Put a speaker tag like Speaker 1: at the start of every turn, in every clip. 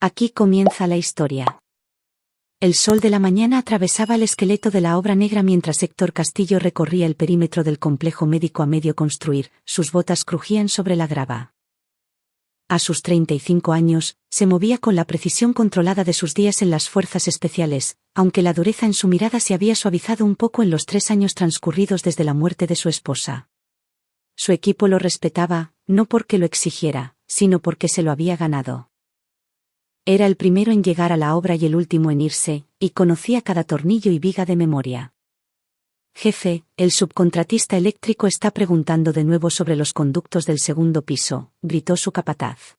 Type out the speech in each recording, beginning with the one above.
Speaker 1: Aquí comienza la historia. El sol de la mañana atravesaba el esqueleto de la obra negra mientras Héctor Castillo recorría el perímetro del complejo médico a medio construir, sus botas crujían sobre la grava. A sus 35 años, se movía con la precisión controlada de sus días en las fuerzas especiales, aunque la dureza en su mirada se había suavizado un poco en los 3 años transcurridos desde la muerte de su esposa. Su equipo lo respetaba, no porque lo exigiera, sino porque se lo había ganado. Era el primero en llegar a la obra y el último en irse, y conocía cada tornillo y viga de memoria. Jefe, el subcontratista eléctrico está preguntando de nuevo sobre los conductos del segundo piso, gritó su capataz.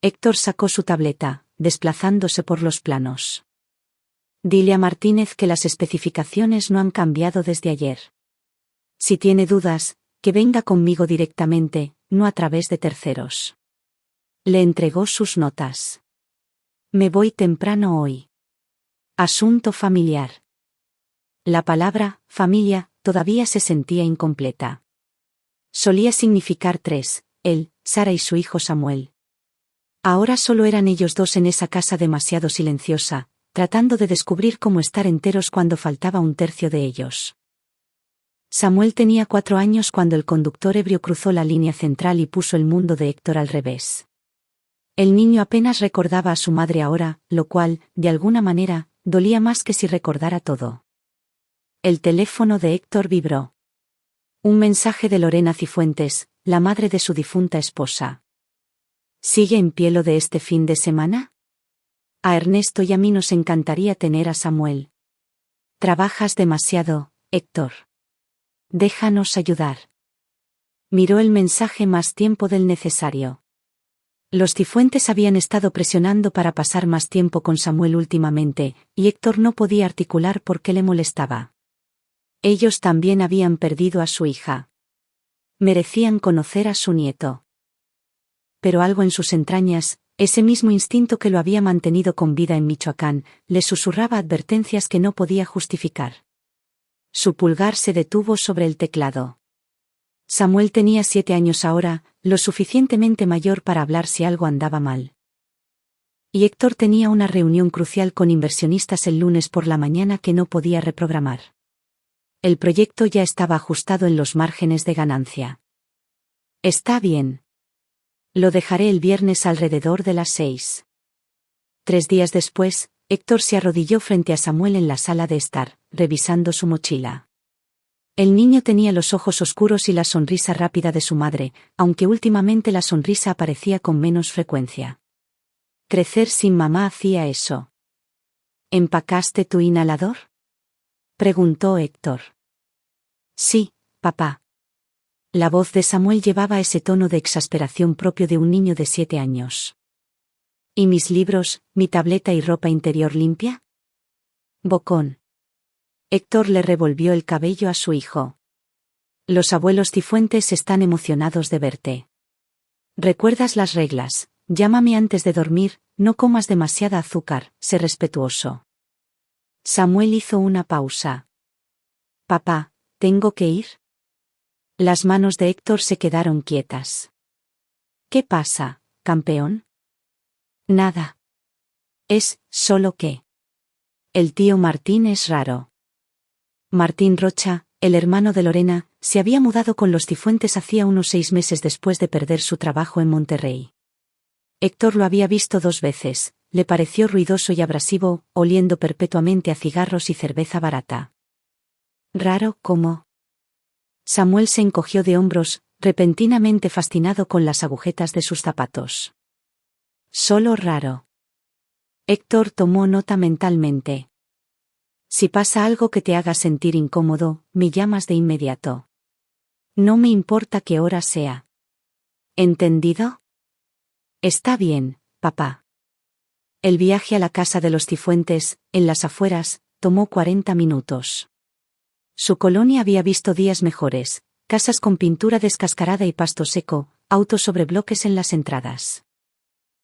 Speaker 1: Héctor sacó su tableta, desplazándose por los planos. Dile a Martínez que las especificaciones no han cambiado desde ayer. Si tiene dudas, que venga conmigo directamente, no a través de terceros. Le entregó sus notas. Me voy temprano hoy. Asunto familiar. La palabra, familia, todavía se sentía incompleta. Solía significar 3, él, Sara y su hijo Samuel. Ahora solo eran ellos dos en esa casa demasiado silenciosa, tratando de descubrir cómo estar enteros cuando faltaba un tercio de ellos. Samuel tenía 4 años cuando el conductor ebrio cruzó la línea central y puso el mundo de Héctor al revés. El niño apenas recordaba a su madre ahora, lo cual, de alguna manera, dolía más que si recordara todo. El teléfono de Héctor vibró. Un mensaje de Lorena Cifuentes, la madre de su difunta esposa. ¿Sigue en pie lo de este fin de semana? A Ernesto y a mí nos encantaría tener a Samuel. Trabajas demasiado, Héctor. Déjanos ayudar. Miró el mensaje más tiempo del necesario. Los Cifuentes habían estado presionando para pasar más tiempo con Samuel últimamente, y Héctor no podía articular por qué le molestaba. Ellos también habían perdido a su hija. Merecían conocer a su nieto. Pero algo en sus entrañas, ese mismo instinto que lo había mantenido con vida en Michoacán, le susurraba advertencias que no podía justificar. Su pulgar se detuvo sobre el teclado. Samuel tenía 7 años ahora, lo suficientemente mayor para hablar si algo andaba mal. Y Héctor tenía una reunión crucial con inversionistas el lunes por la mañana que no podía reprogramar. El proyecto ya estaba ajustado en los márgenes de ganancia. Está bien. Lo dejaré el viernes alrededor de las 6. 3 días después, Héctor se arrodilló frente a Samuel en la sala de estar, revisando su mochila. El niño tenía los ojos oscuros y la sonrisa rápida de su madre, aunque últimamente la sonrisa aparecía con menos frecuencia. Crecer sin mamá hacía eso. ¿Empacaste tu inhalador? Preguntó Héctor. Sí, papá. La voz de Samuel llevaba ese tono de exasperación propio de un niño de 7 años. ¿Y mis libros, mi tableta y ropa interior limpia? Bocón. Héctor le revolvió el cabello a su hijo. Los abuelos Cifuentes están emocionados de verte. ¿Recuerdas las reglas? Llámame antes de dormir, no comas demasiada azúcar, sé respetuoso. Samuel hizo una pausa. Papá, ¿tengo que ir? Las manos de Héctor se quedaron quietas. ¿Qué pasa, campeón? Nada. Es solo que el tío Martín es raro. Martín Rocha, el hermano de Lorena, se había mudado con los Cifuentes hacía unos 6 meses después de perder su trabajo en Monterrey. Héctor lo había visto 2 veces, le pareció ruidoso y abrasivo, oliendo perpetuamente a cigarros y cerveza barata. ¿Raro cómo? Samuel se encogió de hombros, repentinamente fascinado con las agujetas de sus zapatos. Solo raro. Héctor tomó nota mentalmente. Si pasa algo que te haga sentir incómodo, me llamas de inmediato. No me importa qué hora sea. ¿Entendido? Está bien, papá. El viaje a la casa de los Cifuentes, en las afueras, tomó 40 minutos. Su colonia había visto días mejores, casas con pintura descascarada y pasto seco, autos sobre bloques en las entradas.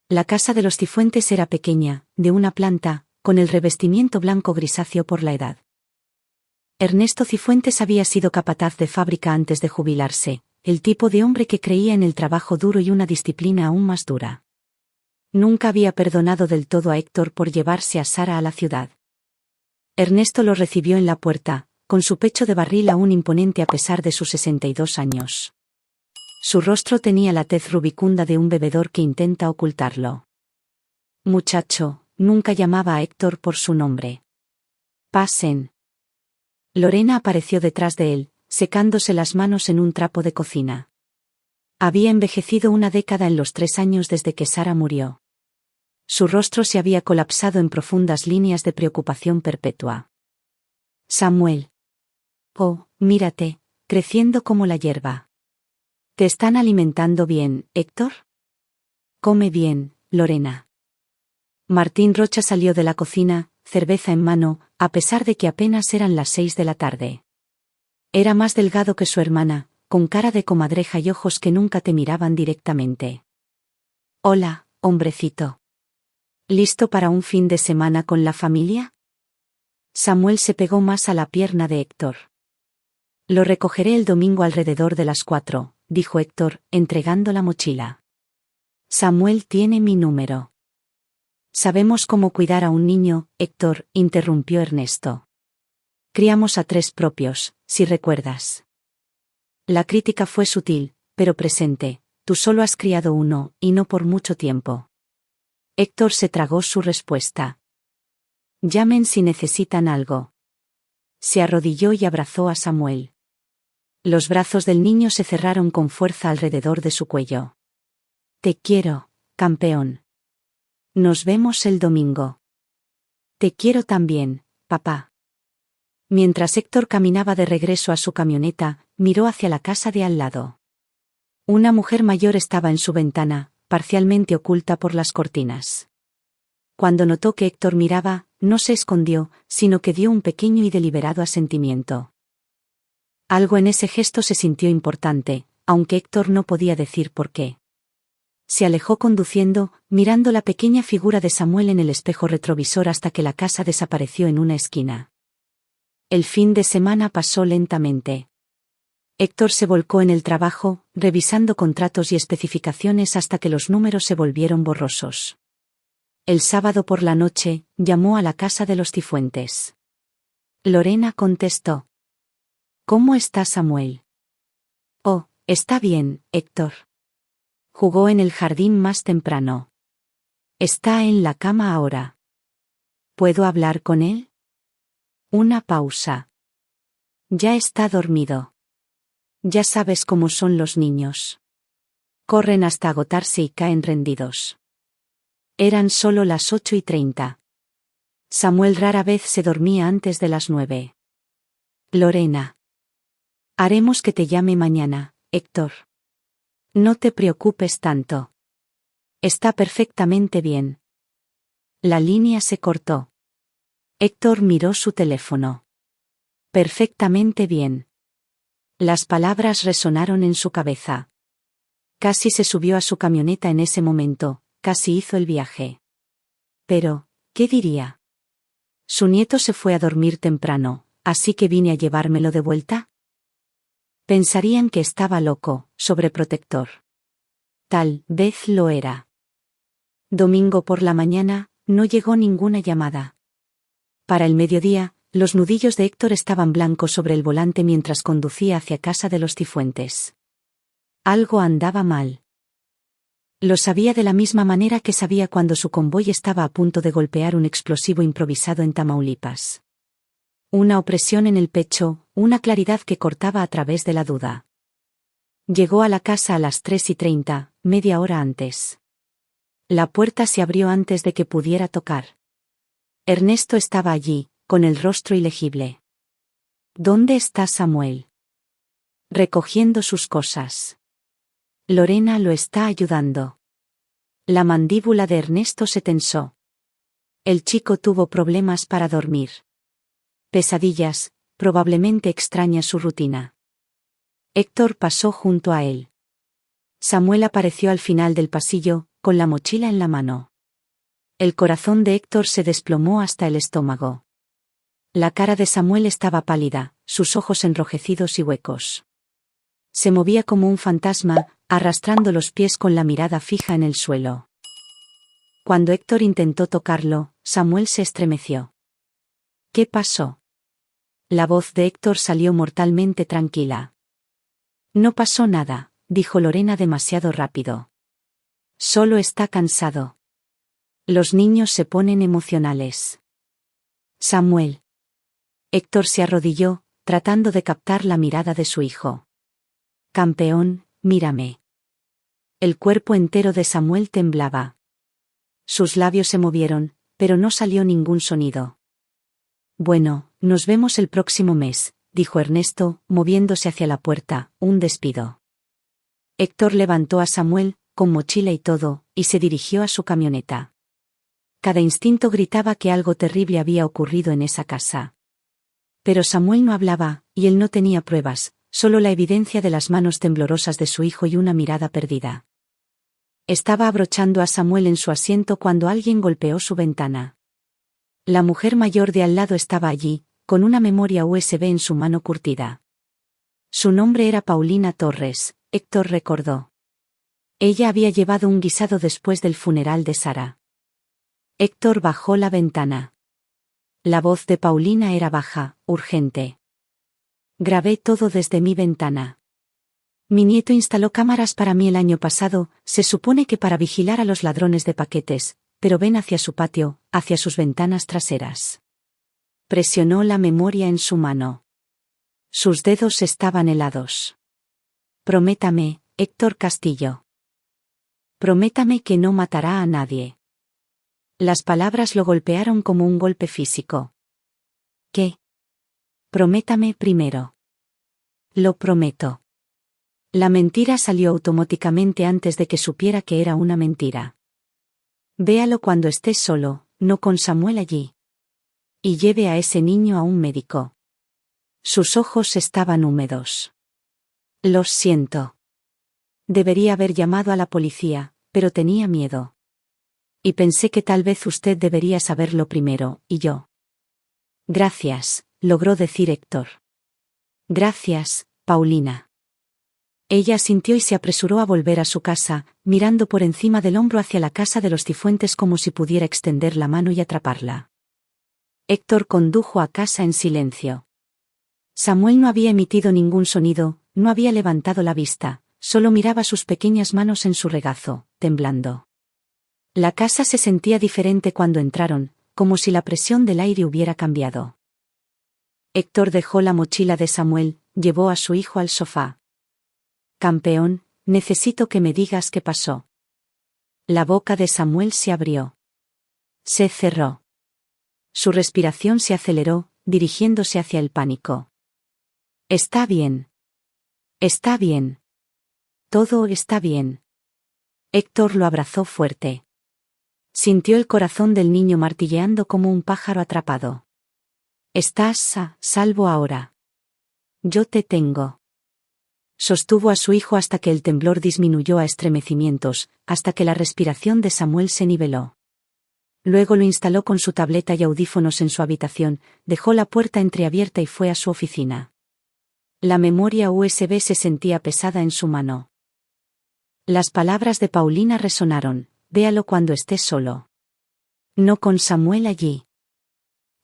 Speaker 1: La casa de los Cifuentes era pequeña, de una planta, con el revestimiento blanco grisáceo por la edad. Ernesto Cifuentes había sido capataz de fábrica antes de jubilarse, el tipo de hombre que creía en el trabajo duro y una disciplina aún más dura. Nunca había perdonado del todo a Héctor por llevarse a Sara a la ciudad. Ernesto lo recibió en la puerta, con su pecho de barril aún imponente a pesar de sus 62 años. Su rostro tenía la tez rubicunda de un bebedor que intenta ocultarlo. Muchacho, nunca llamaba a Héctor por su nombre. Pasen. Lorena apareció detrás de él, secándose las manos en un trapo de cocina. Había envejecido una década en los 3 años desde que Sara murió. Su rostro se había colapsado en profundas líneas de preocupación perpetua. Samuel. Oh, mírate, creciendo como la hierba. ¿Te están alimentando bien, Héctor? Come bien, Lorena. Martín Rocha salió de la cocina, cerveza en mano, a pesar de que apenas eran las 6 de la tarde. Era más delgado que su hermana, con cara de comadreja y ojos que nunca te miraban directamente. Hola, hombrecito. ¿Listo para un fin de semana con la familia? Samuel se pegó más a la pierna de Héctor. Lo recogeré el domingo alrededor de las 4, dijo Héctor, entregando la mochila. Samuel tiene mi número. Sabemos cómo cuidar a un niño, Héctor, interrumpió Ernesto. Criamos a 3 propios, si recuerdas. La crítica fue sutil, pero presente. Tú solo has criado uno, y no por mucho tiempo. Héctor se tragó su respuesta. Llamen si necesitan algo. Se arrodilló y abrazó a Samuel. Los brazos del niño se cerraron con fuerza alrededor de su cuello. Te quiero, campeón. Nos vemos el domingo. Te quiero también, papá. Mientras Héctor caminaba de regreso a su camioneta, miró hacia la casa de al lado. Una mujer mayor estaba en su ventana, parcialmente oculta por las cortinas. Cuando notó que Héctor miraba, no se escondió, sino que dio un pequeño y deliberado asentimiento. Algo en ese gesto se sintió importante, aunque Héctor no podía decir por qué. Se alejó conduciendo, mirando la pequeña figura de Samuel en el espejo retrovisor hasta que la casa desapareció en una esquina. El fin de semana pasó lentamente. Héctor se volcó en el trabajo, revisando contratos y especificaciones hasta que los números se volvieron borrosos. El sábado por la noche, llamó a la casa de los Cifuentes. Lorena contestó. ¿Cómo está Samuel? Oh, está bien, Héctor. Jugó en el jardín más temprano. Está en la cama ahora. ¿Puedo hablar con él? Una pausa. Ya está dormido. Ya sabes cómo son los niños. Corren hasta agotarse y caen rendidos. Eran solo las 8:30. Samuel rara vez se dormía antes de las 9. Lorena. Haremos que te llame mañana, Héctor. No te preocupes tanto. Está perfectamente bien. La línea se cortó. Héctor miró su teléfono. Perfectamente bien. Las palabras resonaron en su cabeza. Casi se subió a su camioneta en ese momento, casi hizo el viaje. Pero, ¿qué diría? Su nieto se fue a dormir temprano, así que vine a llevármelo de vuelta. Pensarían que estaba loco, sobreprotector. Tal vez lo era. Domingo por la mañana, no llegó ninguna llamada. Para el mediodía, los nudillos de Héctor estaban blancos sobre el volante mientras conducía hacia casa de los Cifuentes. Algo andaba mal. Lo sabía de la misma manera que sabía cuando su convoy estaba a punto de golpear un explosivo improvisado en Tamaulipas. Una opresión en el pecho, una claridad que cortaba a través de la duda. Llegó a la casa a las 3:30, media hora antes. La puerta se abrió antes de que pudiera tocar. Ernesto estaba allí, con el rostro ilegible. ¿Dónde está Samuel? Recogiendo sus cosas. Lorena lo está ayudando. La mandíbula de Ernesto se tensó. El chico tuvo problemas para dormir. Pesadillas, probablemente extraña su rutina. Héctor pasó junto a él. Samuel apareció al final del pasillo, con la mochila en la mano. El corazón de Héctor se desplomó hasta el estómago. La cara de Samuel estaba pálida, sus ojos enrojecidos y huecos. Se movía como un fantasma, arrastrando los pies con la mirada fija en el suelo. Cuando Héctor intentó tocarlo, Samuel se estremeció. ¿Qué pasó? La voz de Héctor salió mortalmente tranquila. No pasó nada, dijo Lorena demasiado rápido. Solo está cansado. Los niños se ponen emocionales. Samuel. Héctor se arrodilló, tratando de captar la mirada de su hijo. Campeón, mírame. El cuerpo entero de Samuel temblaba. Sus labios se movieron, pero no salió ningún sonido. Bueno, nos vemos el próximo mes, dijo Ernesto, moviéndose hacia la puerta, un despido. Héctor levantó a Samuel, con mochila y todo, y se dirigió a su camioneta. Cada instinto gritaba que algo terrible había ocurrido en esa casa. Pero Samuel no hablaba, y él no tenía pruebas, solo la evidencia de las manos temblorosas de su hijo y una mirada perdida. Estaba abrochando a Samuel en su asiento cuando alguien golpeó su ventana. La mujer mayor de al lado estaba allí, con una memoria USB en su mano curtida. Su nombre era Paulina Torres, Héctor recordó. Ella había llevado un guisado después del funeral de Sara. Héctor bajó la ventana. La voz de Paulina era baja, urgente. Grabé todo desde mi ventana. Mi nieto instaló cámaras para mí el año pasado, se supone que para vigilar a los ladrones de paquetes, pero ven hacia su patio, hacia sus ventanas traseras. Presionó la memoria en su mano. Sus dedos estaban helados. Prométame, Héctor Castillo. Prométame que no matará a nadie. Las palabras lo golpearon como un golpe físico. ¿Qué? Prométame primero. Lo prometo. La mentira salió automáticamente antes de que supiera que era una mentira. Véalo cuando estés solo, no con Samuel allí. Y lleve a ese niño a un médico. Sus ojos estaban húmedos. Lo siento. Debería haber llamado a la policía, pero tenía miedo. Y pensé que tal vez usted debería saberlo primero, y yo. Gracias, logró decir Héctor. Gracias, Paulina. Ella asintió y se apresuró a volver a su casa, mirando por encima del hombro hacia la casa de los Cifuentes como si pudiera extender la mano y atraparla. Héctor condujo a casa en silencio. Samuel no había emitido ningún sonido, no había levantado la vista, solo miraba sus pequeñas manos en su regazo, temblando. La casa se sentía diferente cuando entraron, como si la presión del aire hubiera cambiado. Héctor dejó la mochila de Samuel, llevó a su hijo al sofá. Campeón, necesito que me digas qué pasó. La boca de Samuel se abrió. Se cerró. Su respiración se aceleró, dirigiéndose hacia el pánico. Está bien. Está bien. Todo está bien. Héctor lo abrazó fuerte. Sintió el corazón del niño martilleando como un pájaro atrapado. Estás a salvo ahora. Yo te tengo. Sostuvo a su hijo hasta que el temblor disminuyó a estremecimientos, hasta que la respiración de Samuel se niveló. Luego lo instaló con su tableta y audífonos en su habitación, dejó la puerta entreabierta y fue a su oficina. La memoria USB se sentía pesada en su mano. Las palabras de Paulina resonaron, véalo cuando estés solo. No con Samuel allí.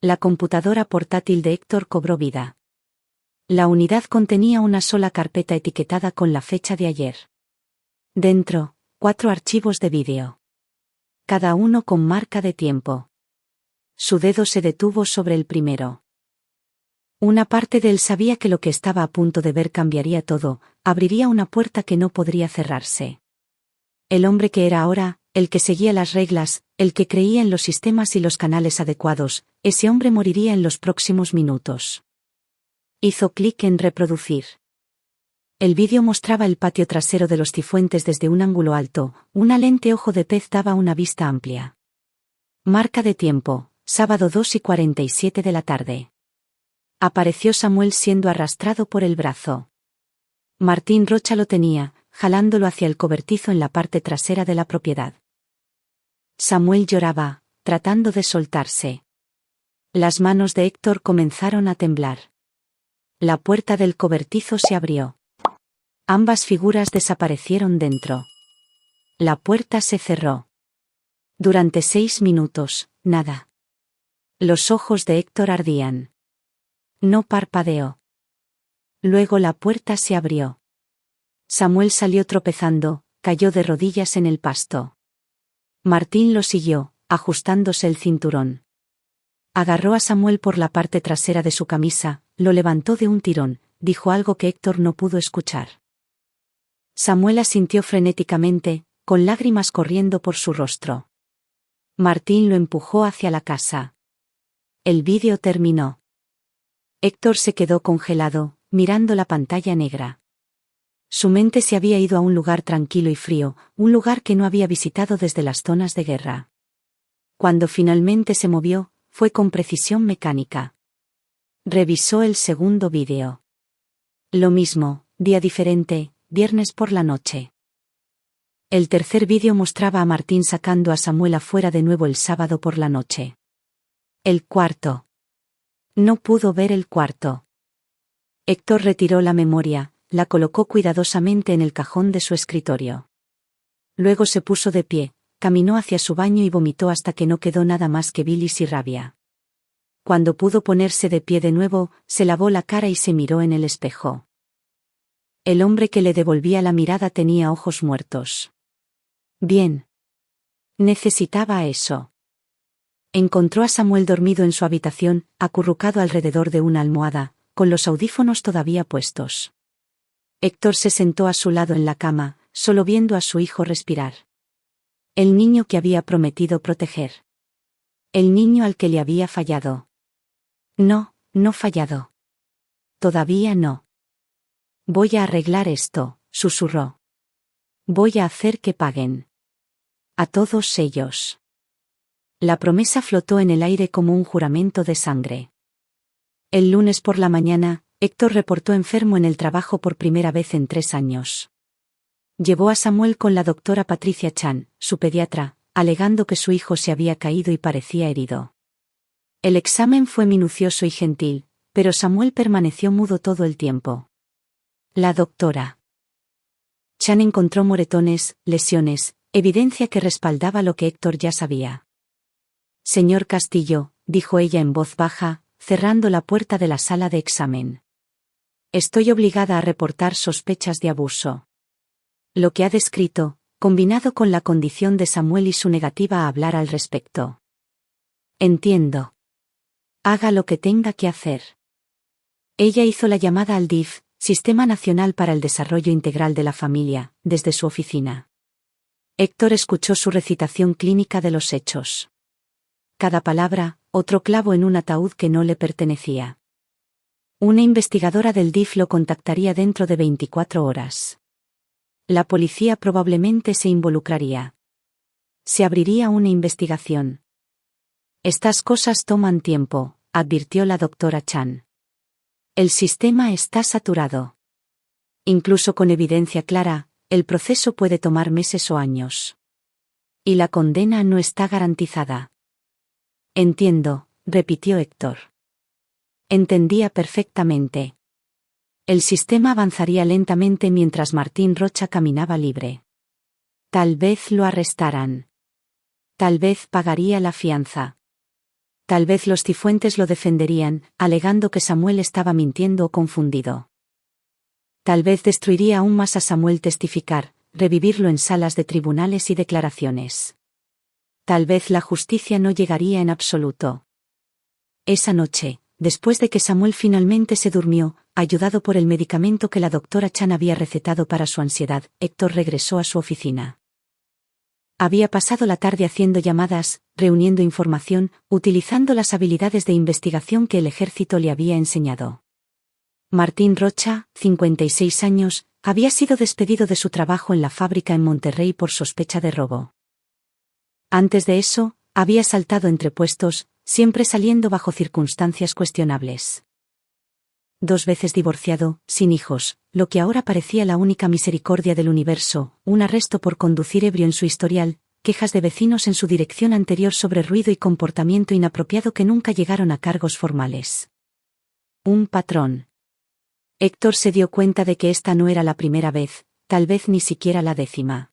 Speaker 1: La computadora portátil de Héctor cobró vida. La unidad contenía una sola carpeta etiquetada con la fecha de ayer. Dentro, 4 archivos de vídeo. Cada uno con marca de tiempo. Su dedo se detuvo sobre el primero. Una parte de él sabía que lo que estaba a punto de ver cambiaría todo, abriría una puerta que no podría cerrarse. El hombre que era ahora, el que seguía las reglas, el que creía en los sistemas y los canales adecuados, ese hombre moriría en los próximos minutos. Hizo clic en reproducir. El vídeo mostraba el patio trasero de los Cifuentes desde un ángulo alto, una lente ojo de pez daba una vista amplia. Marca de tiempo, sábado 2:47 de la tarde. Apareció Samuel siendo arrastrado por el brazo. Martín Rocha lo tenía, jalándolo hacia el cobertizo en la parte trasera de la propiedad. Samuel lloraba, tratando de soltarse. Las manos de Héctor comenzaron a temblar. La puerta del cobertizo se abrió. Ambas figuras desaparecieron dentro. La puerta se cerró. Durante 6 minutos, nada. Los ojos de Héctor ardían. No parpadeó. Luego la puerta se abrió. Samuel salió tropezando, cayó de rodillas en el pasto. Martín lo siguió, ajustándose el cinturón. Agarró a Samuel por la parte trasera de su camisa, lo levantó de un tirón, dijo algo que Héctor no pudo escuchar. Samuel asintió frenéticamente, con lágrimas corriendo por su rostro. Martín lo empujó hacia la casa. El vídeo terminó. Héctor se quedó congelado, mirando la pantalla negra. Su mente se había ido a un lugar tranquilo y frío, un lugar que no había visitado desde las zonas de guerra. Cuando finalmente se movió, fue con precisión mecánica. Revisó el segundo vídeo. Lo mismo, día diferente, viernes por la noche. El tercer vídeo mostraba a Martín sacando a Samuel afuera de nuevo el sábado por la noche. El cuarto. No pudo ver el cuarto. Héctor retiró la memoria, la colocó cuidadosamente en el cajón de su escritorio. Luego se puso de pie, caminó hacia su baño y vomitó hasta que no quedó nada más que bilis y rabia. Cuando pudo ponerse de pie de nuevo, se lavó la cara y se miró en el espejo. El hombre que le devolvía la mirada tenía ojos muertos. Bien. Necesitaba eso. Encontró a Samuel dormido en su habitación, acurrucado alrededor de una almohada, con los audífonos todavía puestos. Héctor se sentó a su lado en la cama, solo viendo a su hijo respirar. El niño que había prometido proteger. El niño al que le había fallado. No, no fallado. Todavía no. Voy a arreglar esto, susurró. Voy a hacer que paguen. A todos ellos. La promesa flotó en el aire como un juramento de sangre. El lunes por la mañana, Héctor reportó enfermo en el trabajo por primera vez en 3 años. Llevó a Samuel con la doctora Patricia Chan, su pediatra, alegando que su hijo se había caído y parecía herido. El examen fue minucioso y gentil, pero Samuel permaneció mudo todo el tiempo. La doctora Chan encontró moretones, lesiones, evidencia que respaldaba lo que Héctor ya sabía. Señor Castillo, dijo ella en voz baja, cerrando la puerta de la sala de examen. Estoy obligada a reportar sospechas de abuso. Lo que ha descrito, combinado con la condición de Samuel y su negativa a hablar al respecto. Entiendo. Haga lo que tenga que hacer. Ella hizo la llamada al DIF, Sistema Nacional para el Desarrollo Integral de la Familia, desde su oficina. Héctor escuchó su recitación clínica de los hechos. Cada palabra, otro clavo en un ataúd que no le pertenecía. Una investigadora del DIF lo contactaría dentro de 24 horas. La policía probablemente se involucraría. Se abriría una investigación. Estas cosas toman tiempo, advirtió la doctora Chan. El sistema está saturado. Incluso con evidencia clara, el proceso puede tomar meses o años. Y la condena no está garantizada. Entiendo, repitió Héctor. Entendía perfectamente. El sistema avanzaría lentamente mientras Martín Rocha caminaba libre. Tal vez lo arrestaran. Tal vez pagaría la fianza. Tal vez los Cifuentes lo defenderían, alegando que Samuel estaba mintiendo o confundido. Tal vez destruiría aún más a Samuel testificar, revivirlo en salas de tribunales y declaraciones. Tal vez la justicia no llegaría en absoluto. Esa noche, después de que Samuel finalmente se durmió, ayudado por el medicamento que la doctora Chan había recetado para su ansiedad, Héctor regresó a su oficina. Había pasado la tarde haciendo llamadas, reuniendo información, utilizando las habilidades de investigación que el ejército le había enseñado. Martín Rocha, 56 años, había sido despedido de su trabajo en la fábrica en Monterrey por sospecha de robo. Antes de eso, había saltado entre puestos, siempre saliendo bajo circunstancias cuestionables. 2 veces divorciado, sin hijos, lo que ahora parecía la única misericordia del universo, un arresto por conducir ebrio en su historial, quejas de vecinos en su dirección anterior sobre ruido y comportamiento inapropiado que nunca llegaron a cargos formales. Un patrón. Héctor se dio cuenta de que esta no era la primera vez, tal vez ni siquiera la 10ª.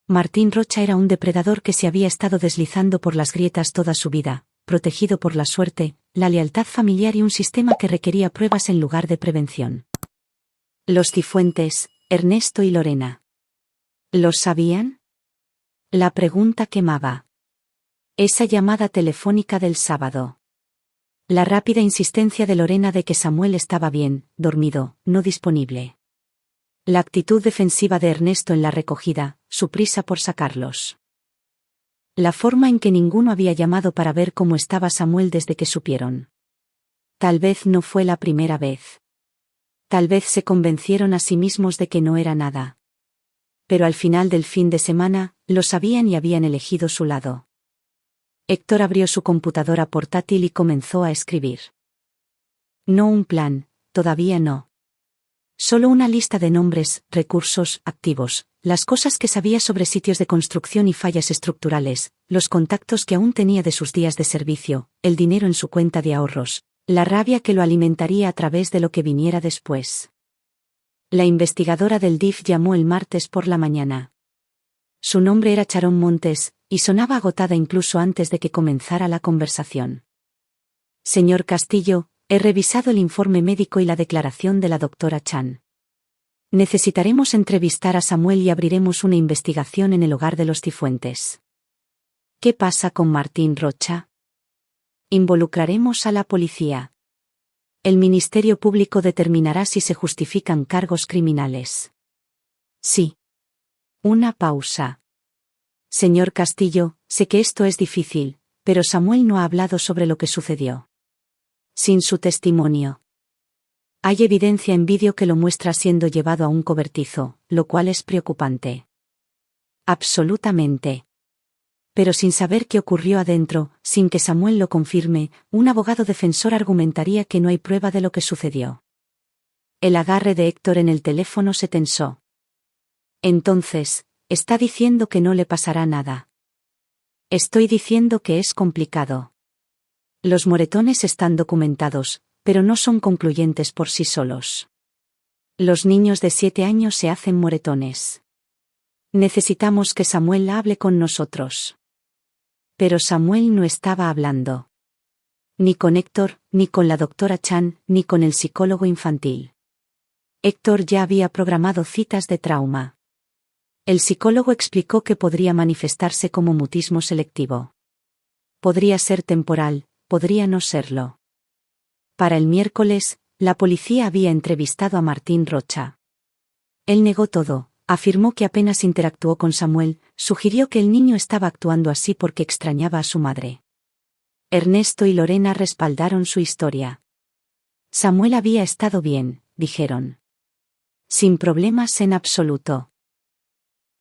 Speaker 1: Martín Rocha era un depredador que se había estado deslizando por las grietas toda su vida, protegido por la suerte, la lealtad familiar y un sistema que requería pruebas en lugar de prevención. Los Cifuentes, Ernesto y Lorena. ¿Lo sabían? La pregunta quemaba. Esa llamada telefónica del sábado. La rápida insistencia de Lorena de que Samuel estaba bien, dormido, no disponible. La actitud defensiva de Ernesto en la recogida, su prisa por sacarlos. La forma en que ninguno había llamado para ver cómo estaba Samuel desde que supieron. Tal vez no fue la primera vez. Tal vez se convencieron a sí mismos de que no era nada. Pero al final del fin de semana, lo sabían y habían elegido su lado. Héctor abrió su computadora portátil y comenzó a escribir. No un plan, todavía no. Solo una lista de nombres, recursos, activos, las cosas que sabía sobre sitios de construcción y fallas estructurales, los contactos que aún tenía de sus días de servicio, el dinero en su cuenta de ahorros, la rabia que lo alimentaría a través de lo que viniera después. La investigadora del DIF llamó el martes por la mañana. Su nombre era Sharon Montes, y sonaba agotada incluso antes de que comenzara la conversación. Señor Castillo, he revisado el informe médico y la declaración de la doctora Chan. Necesitaremos entrevistar a Samuel y abriremos una investigación en el hogar de los Cifuentes. ¿Qué pasa con Martín Rocha? Involucraremos a la policía. El Ministerio Público determinará si se justifican cargos criminales. Sí. Una pausa. Señor Castillo, sé que esto es difícil, pero Samuel no ha hablado sobre lo que sucedió. Sin su testimonio. Hay evidencia en vídeo que lo muestra siendo llevado a un cobertizo, lo cual es preocupante. Absolutamente. Pero sin saber qué ocurrió adentro, sin que Samuel lo confirme, un abogado defensor argumentaría que no hay prueba de lo que sucedió. El agarre de Héctor en el teléfono se tensó. Entonces, está diciendo que no le pasará nada. Estoy diciendo que es complicado. Los moretones están documentados, pero no son concluyentes por sí solos. Los niños de 7 años se hacen moretones. Necesitamos que Samuel hable con nosotros. Pero Samuel no estaba hablando. Ni con Héctor, ni con la doctora Chan, ni con el psicólogo infantil. Héctor ya había programado citas de trauma. El psicólogo explicó que podría manifestarse como mutismo selectivo. Podría ser temporal, podría no serlo. Para el miércoles, la policía había entrevistado a Martín Rocha. Él negó todo, afirmó que apenas interactuó con Samuel, sugirió que el niño estaba actuando así porque extrañaba a su madre. Ernesto y Lorena respaldaron su historia. Samuel había estado bien, dijeron. Sin problemas en absoluto.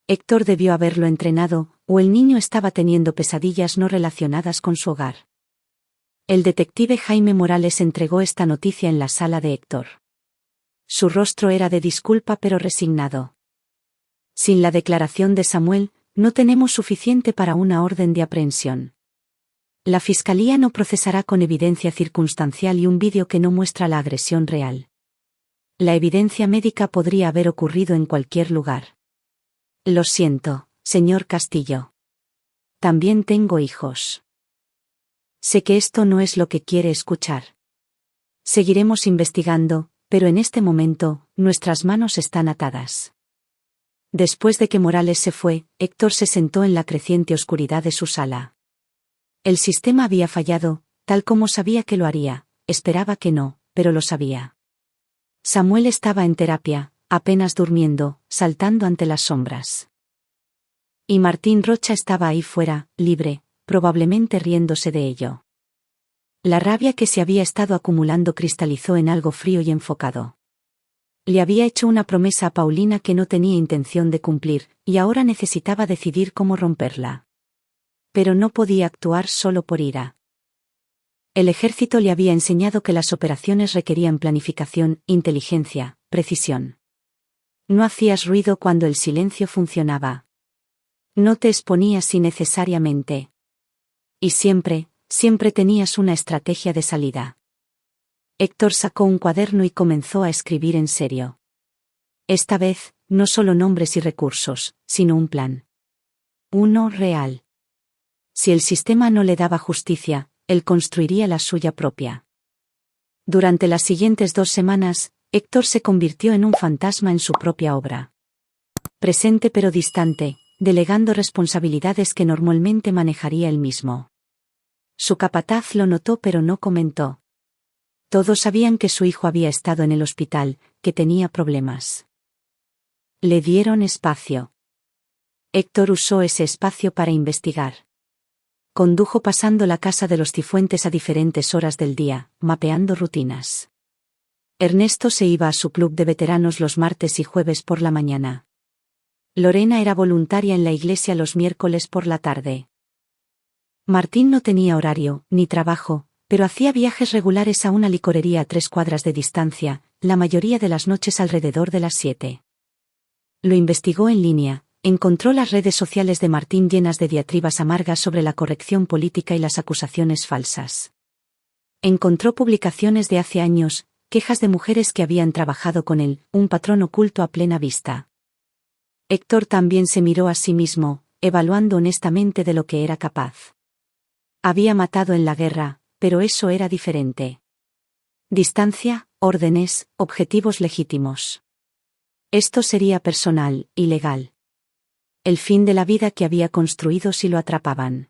Speaker 1: Héctor debió haberlo entrenado, o el niño estaba teniendo pesadillas no relacionadas con su hogar. El detective Jaime Morales entregó esta noticia en la sala de Héctor. Su rostro era de disculpa pero resignado. Sin la declaración de Samuel, no tenemos suficiente para una orden de aprehensión. La fiscalía no procesará con evidencia circunstancial y un vídeo que no muestra la agresión real. La evidencia médica podría haber ocurrido en cualquier lugar. Lo siento, señor Castillo. También tengo hijos. Sé que esto no es lo que quiere escuchar. Seguiremos investigando, pero en este momento, nuestras manos están atadas. Después de que Morales se fue, Héctor se sentó en la creciente oscuridad de su sala. El sistema había fallado, tal como sabía que lo haría, esperaba que no, pero lo sabía. Samuel estaba en terapia, apenas durmiendo, saltando ante las sombras. Y Martín Rocha estaba ahí fuera, libre, probablemente riéndose de ello. La rabia que se había estado acumulando cristalizó en algo frío y enfocado. Le había hecho una promesa a Paulina que no tenía intención de cumplir, y ahora necesitaba decidir cómo romperla. Pero no podía actuar solo por ira. El ejército le había enseñado que las operaciones requerían planificación, inteligencia, precisión. No hacías ruido cuando el silencio funcionaba. No te exponías innecesariamente. Y siempre tenías una estrategia de salida. Héctor sacó un cuaderno y comenzó a escribir en serio. Esta vez, no solo nombres y recursos, sino un plan. uno real. Si el sistema no le daba justicia, él construiría la suya propia. Durante las siguientes 2 semanas, Héctor se convirtió en un fantasma en su propia obra. Presente pero distante, delegando responsabilidades que normalmente manejaría él mismo. Su capataz lo notó pero no comentó. Todos sabían que su hijo había estado en el hospital, que tenía problemas. Le dieron espacio. Héctor usó ese espacio para investigar. Condujo pasando la casa de los Cifuentes a diferentes horas del día, mapeando rutinas. Ernesto se iba a su club de veteranos los martes y jueves por la mañana. Lorena era voluntaria en la iglesia los miércoles por la tarde. Martín no tenía horario, ni trabajo, pero hacía viajes regulares a una licorería a 3 cuadras de distancia, la mayoría de las noches alrededor de las 7. Lo investigó en línea, encontró las redes sociales de Martín llenas de diatribas amargas sobre la corrección política y las acusaciones falsas. Encontró publicaciones de hace años, quejas de mujeres que habían trabajado con él, un patrón oculto a plena vista. Héctor también se miró a sí mismo, evaluando honestamente de lo que era capaz. Había matado en la guerra, pero eso era diferente. Distancia, órdenes, objetivos legítimos. Esto sería personal, ilegal. El fin de la vida que había construido si lo atrapaban.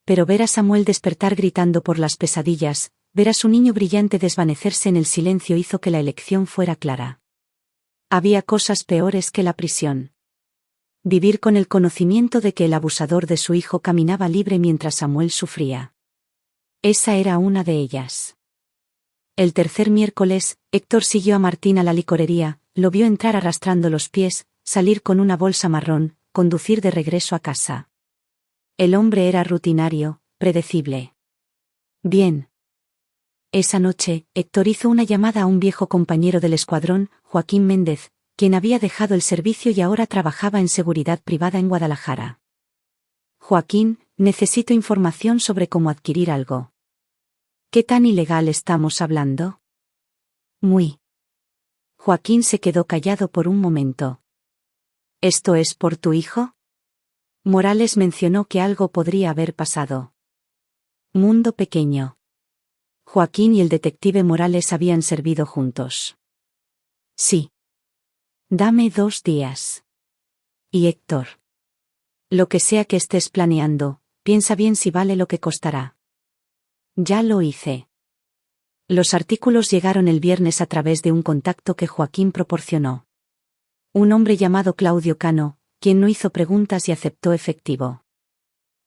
Speaker 1: Pero ver a Samuel despertar gritando por las pesadillas, ver a su niño brillante desvanecerse en el silencio hizo que la elección fuera clara. Había cosas peores que la prisión. Vivir con el conocimiento de que el abusador de su hijo caminaba libre mientras Samuel sufría. Esa era una de ellas. El tercer miércoles, Héctor siguió a Martín a la licorería, lo vio entrar arrastrando los pies, salir con una bolsa marrón, conducir de regreso a casa. El hombre era rutinario, predecible. Bien. Esa noche, Héctor hizo una llamada a un viejo compañero del escuadrón, Joaquín Méndez, quien había dejado el servicio y ahora trabajaba en seguridad privada en Guadalajara. Joaquín, necesito información sobre cómo adquirir algo. ¿Qué tan ilegal estamos hablando? Muy. Joaquín se quedó callado por un momento. ¿Esto es por tu hijo? Morales mencionó que algo podría haber pasado. Mundo pequeño. Joaquín y el detective Morales habían servido juntos. Sí. Dame 2 días. Y Héctor. Lo que sea que estés planeando, piensa bien si vale lo que costará. Ya lo hice. Los artículos llegaron el viernes a través de un contacto que Joaquín proporcionó. Un hombre llamado Claudio Cano, quien no hizo preguntas y aceptó efectivo.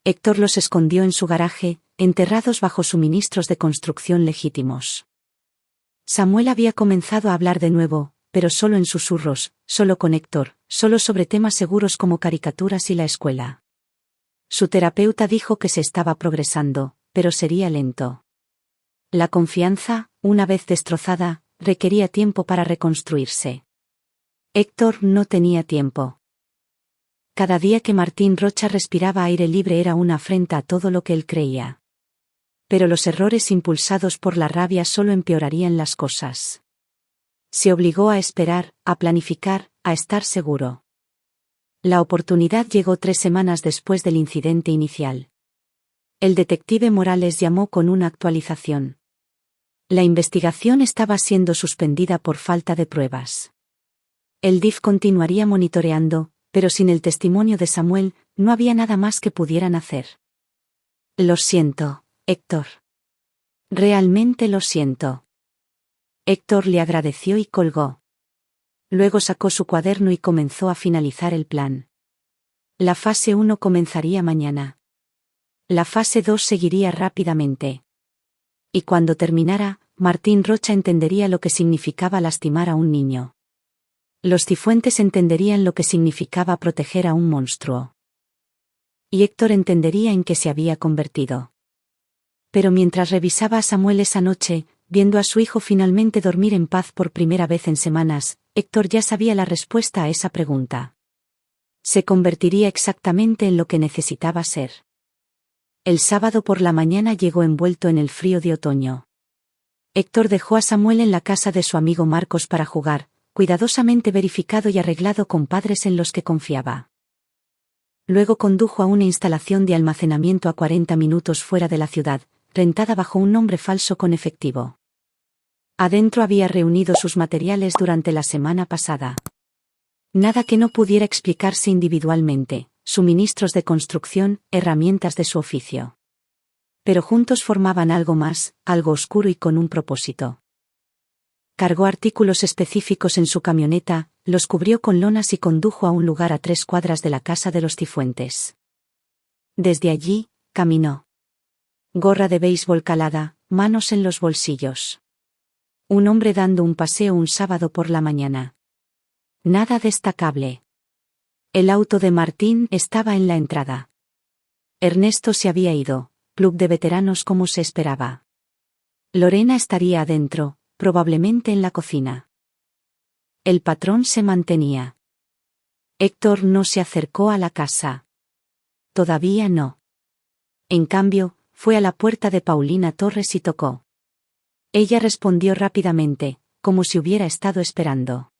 Speaker 1: Héctor los escondió en su garaje, enterrados bajo suministros de construcción legítimos. Samuel había comenzado a hablar de nuevo, pero solo en susurros, solo con Héctor, solo sobre temas seguros como caricaturas y la escuela. Su terapeuta dijo que se estaba progresando, pero sería lento. La confianza, una vez destrozada, requería tiempo para reconstruirse. Héctor no tenía tiempo. Cada día que Martín Rocha respiraba aire libre era una afrenta a todo lo que él creía. Pero los errores impulsados por la rabia solo empeorarían las cosas. Se obligó a esperar, a planificar, a estar seguro. La oportunidad llegó 3 semanas después del incidente inicial. El detective Morales llamó con una actualización. La investigación estaba siendo suspendida por falta de pruebas. El DIF continuaría monitoreando, pero sin el testimonio de Samuel, no había nada más que pudieran hacer. Lo siento, Héctor. Realmente lo siento. Héctor le agradeció y colgó. Luego sacó su cuaderno y comenzó a finalizar el plan. La fase 1 comenzaría mañana. La fase 2 seguiría rápidamente. Y cuando terminara, Martín Rocha entendería lo que significaba lastimar a un niño. Los Cifuentes entenderían lo que significaba proteger a un monstruo. Y Héctor entendería en qué se había convertido. Pero mientras revisaba a Samuel esa noche, viendo a su hijo finalmente dormir en paz por primera vez en semanas, Héctor ya sabía la respuesta a esa pregunta. Se convertiría exactamente en lo que necesitaba ser. El sábado por la mañana llegó envuelto en el frío de otoño. Héctor dejó a Samuel en la casa de su amigo Marcos para jugar, cuidadosamente verificado y arreglado con padres en los que confiaba. Luego condujo a una instalación de almacenamiento a 40 minutos fuera de la ciudad, rentada bajo un nombre falso con efectivo. Adentro había reunido sus materiales durante la semana pasada. Nada que no pudiera explicarse individualmente, suministros de construcción, herramientas de su oficio. Pero juntos formaban algo más, algo oscuro y con un propósito. Cargó artículos específicos en su camioneta, los cubrió con lonas y condujo a un lugar a 3 cuadras de la casa de los Cifuentes. Desde allí, caminó. Gorra de béisbol calada, manos en los bolsillos. Un hombre dando un paseo un sábado por la mañana. Nada destacable. El auto de Martín estaba en la entrada. Ernesto se había ido, club de veteranos como se esperaba. Lorena estaría adentro, probablemente en la cocina. El patrón se mantenía. Héctor no se acercó a la casa. Todavía no. En cambio, fue a la puerta de Paulina Torres y tocó. Ella respondió rápidamente, como si hubiera estado esperando.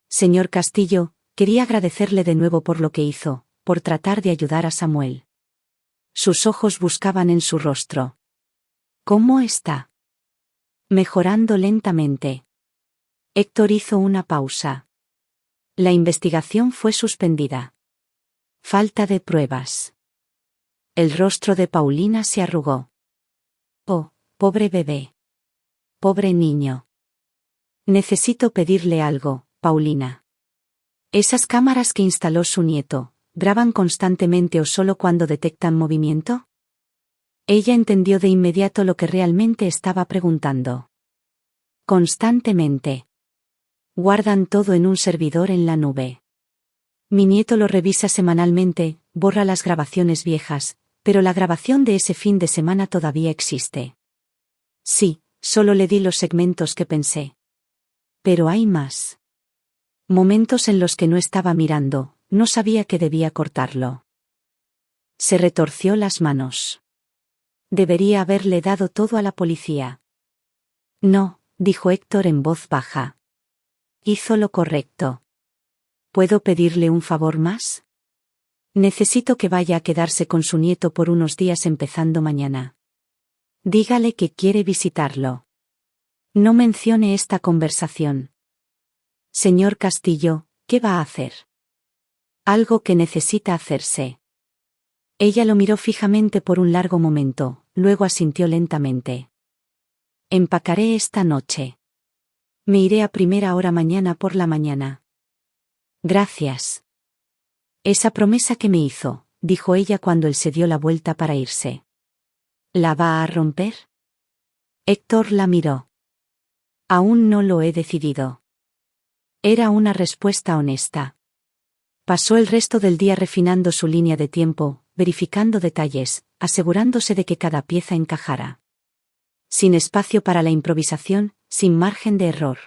Speaker 1: Señor Castillo, quería agradecerle de nuevo por lo que hizo, por tratar de ayudar a Samuel. Sus ojos buscaban en su rostro. ¿Cómo está? Mejorando lentamente. Héctor hizo una pausa. La investigación fue suspendida. Falta de pruebas. El rostro de Paulina se arrugó. Oh, pobre bebé. Pobre niño. Necesito pedirle algo, Paulina. ¿Esas cámaras que instaló su nieto, graban constantemente o solo cuando detectan movimiento? Ella entendió de inmediato lo que realmente estaba preguntando. Constantemente. Guardan todo en un servidor en la nube. Mi nieto lo revisa semanalmente, borra las grabaciones viejas, pero la grabación de ese fin de semana todavía existe. Sí, solo le di los segmentos que pensé. Pero hay más. Momentos en los que no estaba mirando, no sabía que debía cortarlo. Se retorció las manos. Debería haberle dado todo a la policía. No, dijo Héctor en voz baja. Hizo lo correcto. ¿Puedo pedirle un favor más? Necesito que vaya a quedarse con su nieto por unos días empezando mañana. Dígale que quiere visitarlo. No mencione esta conversación. Señor Castillo, ¿qué va a hacer? Algo que necesita hacerse. Ella lo miró fijamente por un largo momento, luego asintió lentamente. Empacaré esta noche. Me iré a primera hora mañana por la mañana. Gracias. Esa promesa que me hizo, dijo ella cuando él se dio la vuelta para irse. ¿La va a romper? Héctor la miró. Aún no lo he decidido. Era una respuesta honesta. Pasó el resto del día refinando su línea de tiempo, verificando detalles, asegurándose de que cada pieza encajara. Sin espacio para la improvisación, sin margen de error.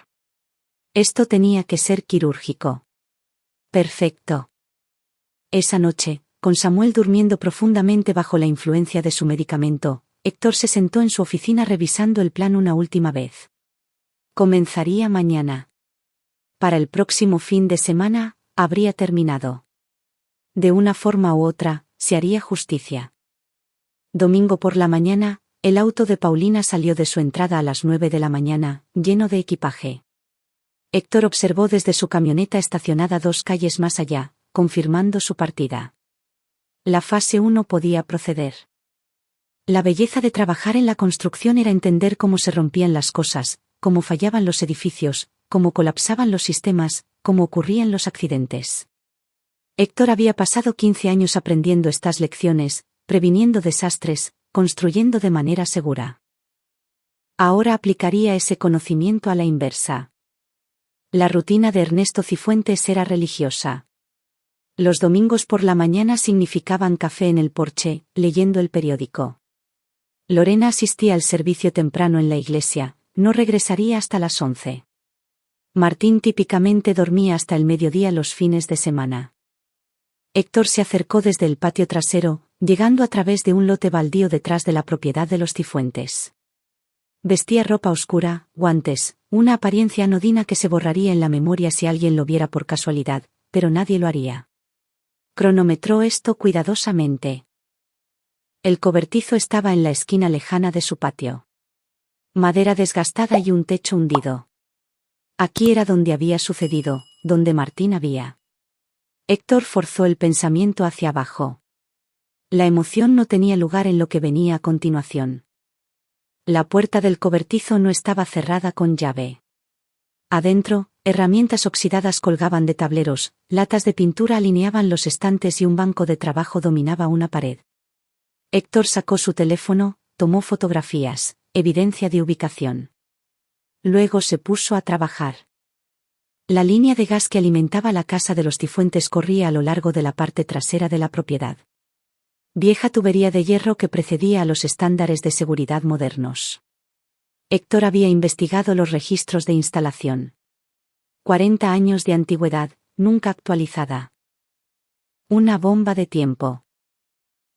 Speaker 1: Esto tenía que ser quirúrgico. Perfecto. Esa noche, con Samuel durmiendo profundamente bajo la influencia de su medicamento, Héctor se sentó en su oficina revisando el plan una última vez. Comenzaría mañana. Para el próximo fin de semana, habría terminado. De una forma u otra, se haría justicia. Domingo por la mañana, el auto de Paulina salió de su entrada a las 9 de la mañana, lleno de equipaje. Héctor observó desde su camioneta estacionada 2 calles más allá, confirmando su partida. La fase 1 podía proceder. La belleza de trabajar en la construcción era entender cómo se rompían las cosas, cómo fallaban los edificios, cómo colapsaban los sistemas, cómo ocurrían los accidentes. Héctor había pasado 15 años aprendiendo estas lecciones, previniendo desastres, construyendo de manera segura. Ahora aplicaría ese conocimiento a la inversa. La rutina de Ernesto Cifuentes era religiosa. Los domingos por la mañana significaban café en el porche, leyendo el periódico. Lorena asistía al servicio temprano en la iglesia, no regresaría hasta las 11. Martín típicamente dormía hasta el mediodía los fines de semana. Héctor se acercó desde el patio trasero, llegando a través de un lote baldío detrás de la propiedad de los Cifuentes. Vestía ropa oscura, guantes, una apariencia anodina que se borraría en la memoria si alguien lo viera por casualidad, pero nadie lo haría. Cronometró esto cuidadosamente. El cobertizo estaba en la esquina lejana de su patio. Madera desgastada y un techo hundido. Aquí era donde había sucedido, donde Martín había. Héctor forzó el pensamiento hacia abajo. La emoción no tenía lugar en lo que venía a continuación. La puerta del cobertizo no estaba cerrada con llave. Adentro, herramientas oxidadas colgaban de tableros, latas de pintura alineaban los estantes y un banco de trabajo dominaba una pared. Héctor sacó su teléfono, tomó fotografías, evidencia de ubicación. Luego se puso a trabajar. La línea de gas que alimentaba la casa de los Cifuentes corría a lo largo de la parte trasera de la propiedad. Vieja tubería de hierro que precedía a los estándares de seguridad modernos. Héctor había investigado los registros de instalación. 40 años de antigüedad, nunca actualizada. Una bomba de tiempo.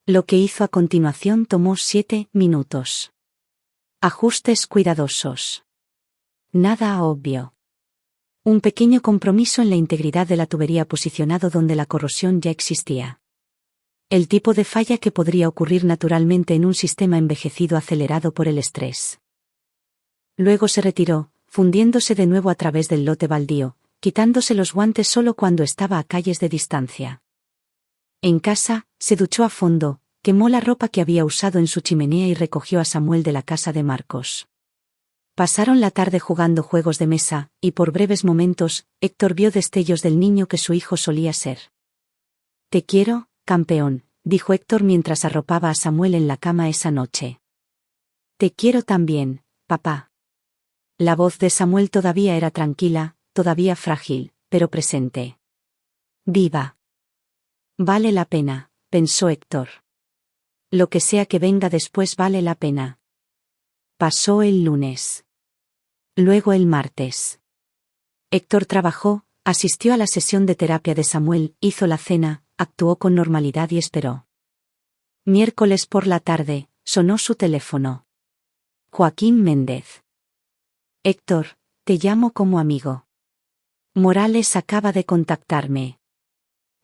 Speaker 1: Lo que hizo a continuación tomó 7 minutos. Ajustes cuidadosos. Nada obvio. Un pequeño compromiso en la integridad de la tubería posicionado donde la corrosión ya existía. El tipo de falla que podría ocurrir naturalmente en un sistema envejecido acelerado por el estrés. Luego se retiró, fundiéndose de nuevo a través del lote baldío, quitándose los guantes solo cuando estaba a calles de distancia. En casa, se duchó a fondo, quemó la ropa que había usado en su chimenea y recogió a Samuel de la casa de Marcos. Pasaron la tarde jugando juegos de mesa, y por breves momentos, Héctor vio destellos del niño que su hijo solía ser. «Te quiero, campeón», dijo Héctor mientras arropaba a Samuel en la cama esa noche. «Te quiero también, papá». La voz de Samuel todavía era tranquila, todavía frágil, pero presente. «Viva». «Vale la pena», pensó Héctor. «Lo que sea que venga después vale la pena». Pasó el lunes. Luego el martes. Héctor trabajó, asistió a la sesión de terapia de Samuel, hizo la cena, actuó con normalidad y esperó. Miércoles por la tarde, sonó su teléfono. Joaquín Méndez. «Héctor, te llamo como amigo. Morales acaba de contactarme.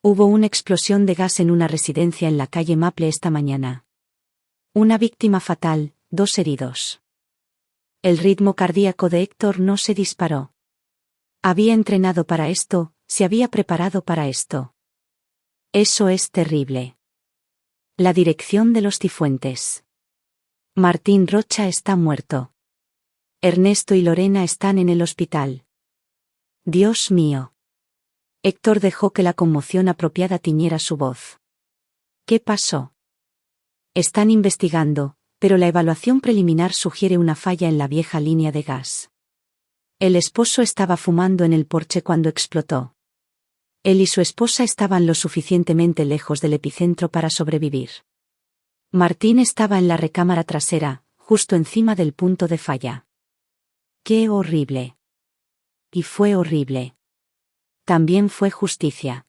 Speaker 1: Hubo una explosión de gas en una residencia en la calle Maple esta mañana. Una víctima fatal, 2 heridos». El ritmo cardíaco de Héctor no se disparó. Había entrenado para esto, se había preparado para esto. Eso es terrible. La dirección de los Cifuentes. Martín Rocha está muerto. Ernesto y Lorena están en el hospital. Dios mío. Héctor dejó que la conmoción apropiada tiñera su voz. ¿Qué pasó? Están investigando, pero la evaluación preliminar sugiere una falla en la vieja línea de gas. El esposo estaba fumando en el porche cuando explotó. Él y su esposa estaban lo suficientemente lejos del epicentro para sobrevivir. Martín estaba en la recámara trasera, justo encima del punto de falla. ¡Qué horrible! Y fue horrible. También fue justicia.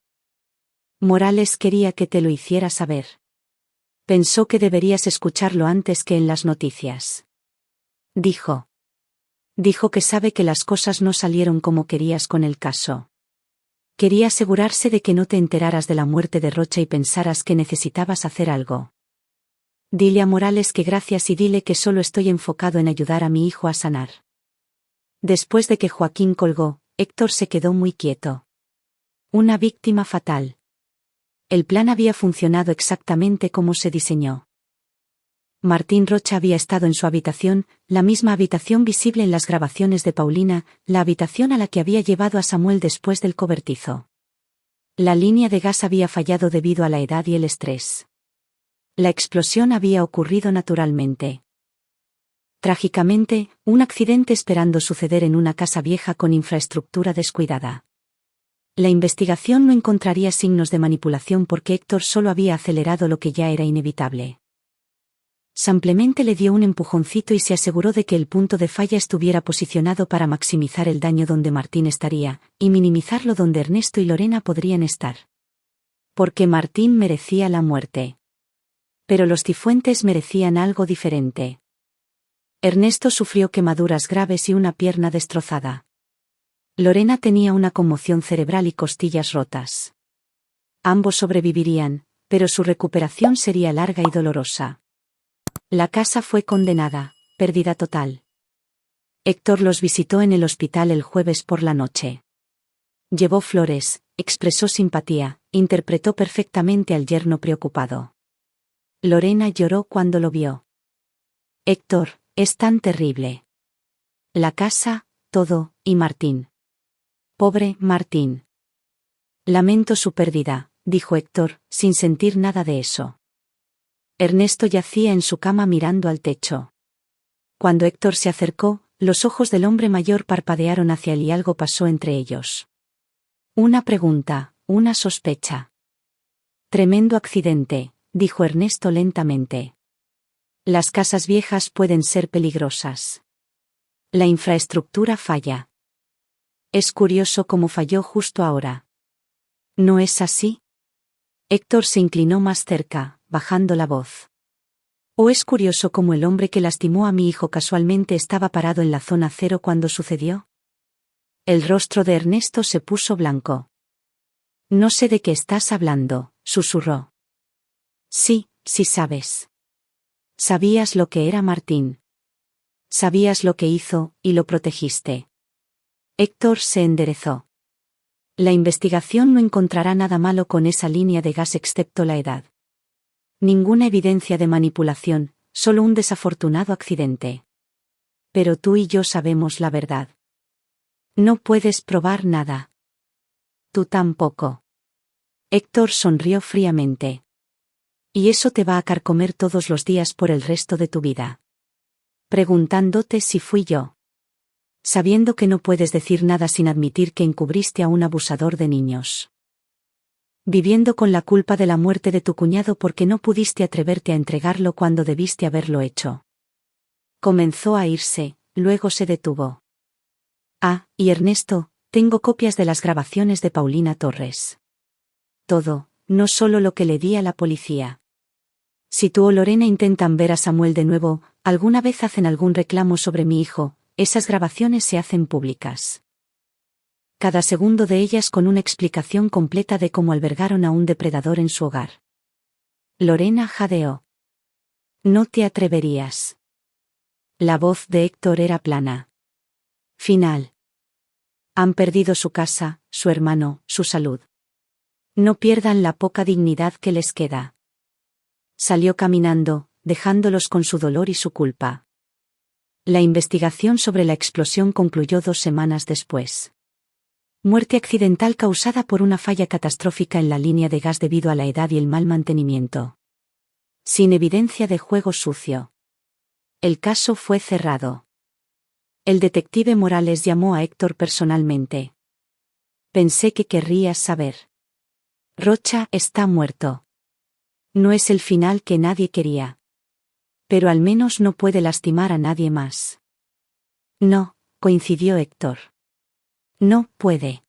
Speaker 1: Morales quería que te lo hiciera saber. Pensó que deberías escucharlo antes que en las noticias. Dijo. Dijo que sabe que las cosas no salieron como querías con el caso. Quería asegurarse de que no te enteraras de la muerte de Rocha y pensaras que necesitabas hacer algo. Dile a Morales que gracias y dile que solo estoy enfocado en ayudar a mi hijo a sanar. Después de que Joaquín colgó, Héctor se quedó muy quieto. Una víctima fatal. El plan había funcionado exactamente como se diseñó. Martín Rocha había estado en su habitación, la misma habitación visible en las grabaciones de Paulina, la habitación a la que había llevado a Samuel después del cobertizo. La línea de gas había fallado debido a la edad y el estrés. La explosión había ocurrido naturalmente. Trágicamente, un accidente esperando suceder en una casa vieja con infraestructura descuidada. La investigación no encontraría signos de manipulación porque Héctor solo había acelerado lo que ya era inevitable. Simplemente le dio un empujoncito y se aseguró de que el punto de falla estuviera posicionado para maximizar el daño donde Martín estaría, y minimizarlo donde Ernesto y Lorena podrían estar. Porque Martín merecía la muerte. Pero los Cifuentes merecían algo diferente. Ernesto sufrió quemaduras graves y una pierna destrozada. Lorena tenía una conmoción cerebral y costillas rotas. Ambos sobrevivirían, pero su recuperación sería larga y dolorosa. La casa fue condenada, pérdida total. Héctor los visitó en el hospital el jueves por la noche. Llevó flores, expresó simpatía, interpretó perfectamente al yerno preocupado. Lorena lloró cuando lo vio. Héctor, es tan terrible. La casa, todo, y Martín. Pobre Martín. Lamento su pérdida, dijo Héctor, sin sentir nada de eso. Ernesto yacía en su cama mirando al techo. Cuando Héctor se acercó, los ojos del hombre mayor parpadearon hacia él y algo pasó entre ellos. Una pregunta, una sospecha. Tremendo accidente, dijo Ernesto lentamente. Las casas viejas pueden ser peligrosas. La infraestructura falla. Es curioso cómo falló justo ahora. ¿No es así? Héctor se inclinó más cerca, bajando la voz. ¿O es curioso cómo el hombre que lastimó a mi hijo casualmente estaba parado en la zona cero cuando sucedió? El rostro de Ernesto se puso blanco. No sé de qué estás hablando, susurró. Sí, sí sabes. Sabías lo que era Martín. Sabías lo que hizo, y lo protegiste. Héctor se enderezó. La investigación no encontrará nada malo con esa línea de gas excepto la edad. Ninguna evidencia de manipulación, solo un desafortunado accidente. Pero tú y yo sabemos la verdad. No puedes probar nada. Tú tampoco. Héctor sonrió fríamente. Y eso te va a carcomer todos los días por el resto de tu vida. Preguntándote si fui yo. Sabiendo que no puedes decir nada sin admitir que encubriste a un abusador de niños. Viviendo con la culpa de la muerte de tu cuñado porque no pudiste atreverte a entregarlo cuando debiste haberlo hecho. Comenzó a irse, luego se detuvo. Ah, y Ernesto, tengo copias de las grabaciones de Paulina Torres. Todo, no solo lo que le di a la policía. Si tú o Lorena intentan ver a Samuel de nuevo, alguna vez hacen algún reclamo sobre mi hijo, esas grabaciones se hacen públicas. Cada segundo de ellas con una explicación completa de cómo albergaron a un depredador en su hogar. Lorena jadeó. No te atreverías. La voz de Héctor era plana. Final. Han perdido su casa, su hermano, su salud. No pierdan la poca dignidad que les queda. Salió caminando, dejándolos con su dolor y su culpa. La investigación sobre la explosión concluyó 2 semanas después. Muerte accidental causada por una falla catastrófica en la línea de gas debido a la edad y el mal mantenimiento. Sin evidencia de juego sucio. El caso fue cerrado. El detective Morales llamó a Héctor personalmente. Pensé que querrías saber. Rocha está muerto. No es el final que nadie quería. Pero al menos no puede lastimar a nadie más. No, coincidió Héctor. No puede.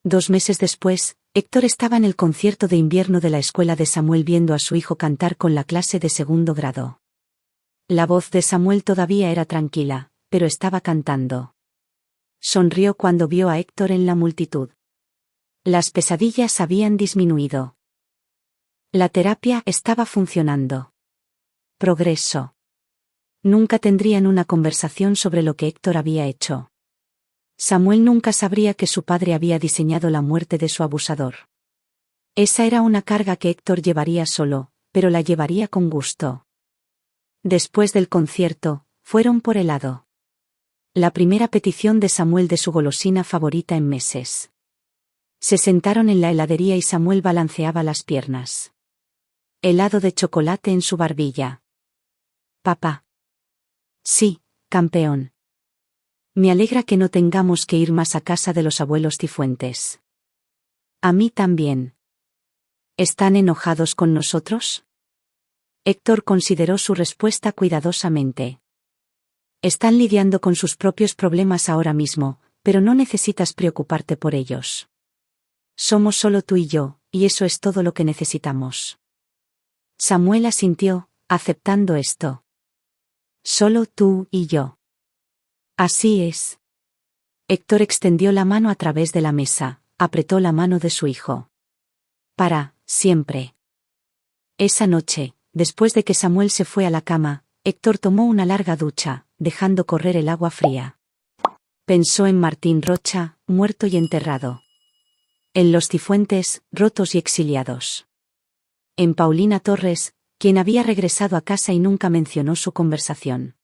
Speaker 1: 2 meses después, Héctor estaba en el concierto de invierno de la escuela de Samuel viendo a su hijo cantar con la clase de 2º grado. La voz de Samuel todavía era tranquila, pero estaba cantando. Sonrió cuando vio a Héctor en la multitud. Las pesadillas habían disminuido. La terapia estaba funcionando. Progreso. Nunca tendrían una conversación sobre lo que Héctor había hecho. Samuel nunca sabría que su padre había diseñado la muerte de su abusador. Esa era una carga que Héctor llevaría solo, pero la llevaría con gusto. Después del concierto, fueron por helado. La primera petición de Samuel de su golosina favorita en meses. Se sentaron en la heladería y Samuel balanceaba las piernas. Helado de chocolate en su barbilla. Papá. Sí, campeón. Me alegra que no tengamos que ir más a casa de los abuelos Cifuentes. A mí también. ¿Están enojados con nosotros? Héctor consideró su respuesta cuidadosamente. Están lidiando con sus propios problemas ahora mismo, pero no necesitas preocuparte por ellos. Somos solo tú y yo, y eso es todo lo que necesitamos. Samuel asintió, aceptando esto. Solo tú y yo. Así es. Héctor extendió la mano a través de la mesa, apretó la mano de su hijo. Para siempre. Esa noche, después de que Samuel se fue a la cama, Héctor tomó una larga ducha, dejando correr el agua fría. Pensó en Martín Rocha, muerto y enterrado. En los Cifuentes, rotos y exiliados. En Paulina Torres, quien había regresado a casa y nunca mencionó su conversación.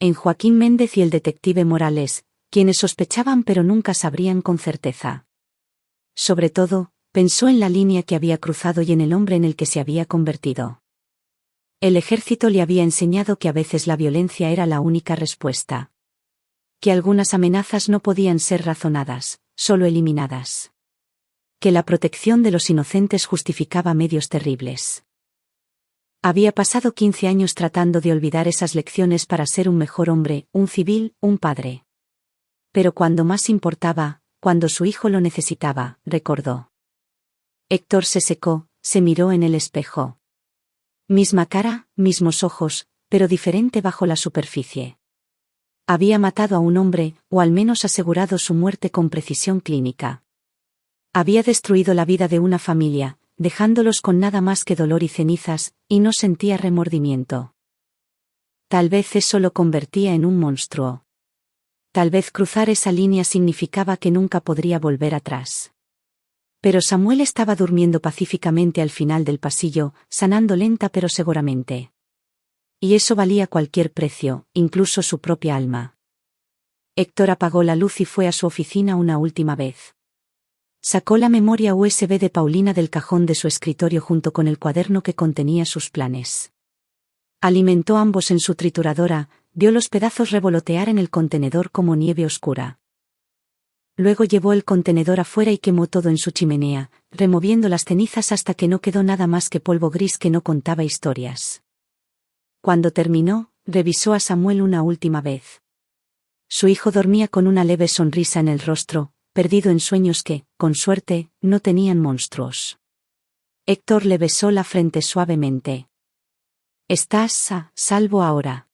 Speaker 1: En Joaquín Méndez y el detective Morales, quienes sospechaban pero nunca sabrían con certeza. Sobre todo, pensó en la línea que había cruzado y en el hombre en el que se había convertido. El ejército le había enseñado que a veces la violencia era la única respuesta. Que algunas amenazas no podían ser razonadas, solo eliminadas. Que la protección de los inocentes justificaba medios terribles. Había pasado 15 años tratando de olvidar esas lecciones para ser un mejor hombre, un civil, un padre. Pero cuando más importaba, cuando su hijo lo necesitaba, recordó. Héctor se secó, se miró en el espejo. Misma cara, mismos ojos, pero diferente bajo la superficie. Había matado a un hombre, o al menos asegurado su muerte con precisión clínica. Había destruido la vida de una familia, dejándolos con nada más que dolor y cenizas, y no sentía remordimiento. Tal vez eso lo convertía en un monstruo. Tal vez cruzar esa línea significaba que nunca podría volver atrás. Pero Samuel estaba durmiendo pacíficamente al final del pasillo, sanando lenta pero seguramente. Y eso valía cualquier precio, incluso su propia alma. Héctor apagó la luz y fue a su oficina una última vez. Sacó la memoria USB de Paulina del cajón de su escritorio junto con el cuaderno que contenía sus planes. Alimentó ambos en su trituradora, vio los pedazos revolotear en el contenedor como nieve oscura. Luego llevó el contenedor afuera y quemó todo en su chimenea, removiendo las cenizas hasta que no quedó nada más que polvo gris que no contaba historias. Cuando terminó, revisó a Samuel una última vez. Su hijo dormía con una leve sonrisa en el rostro, perdido en sueños que, con suerte, no tenían monstruos. Héctor le besó la frente suavemente. Estás a salvo ahora.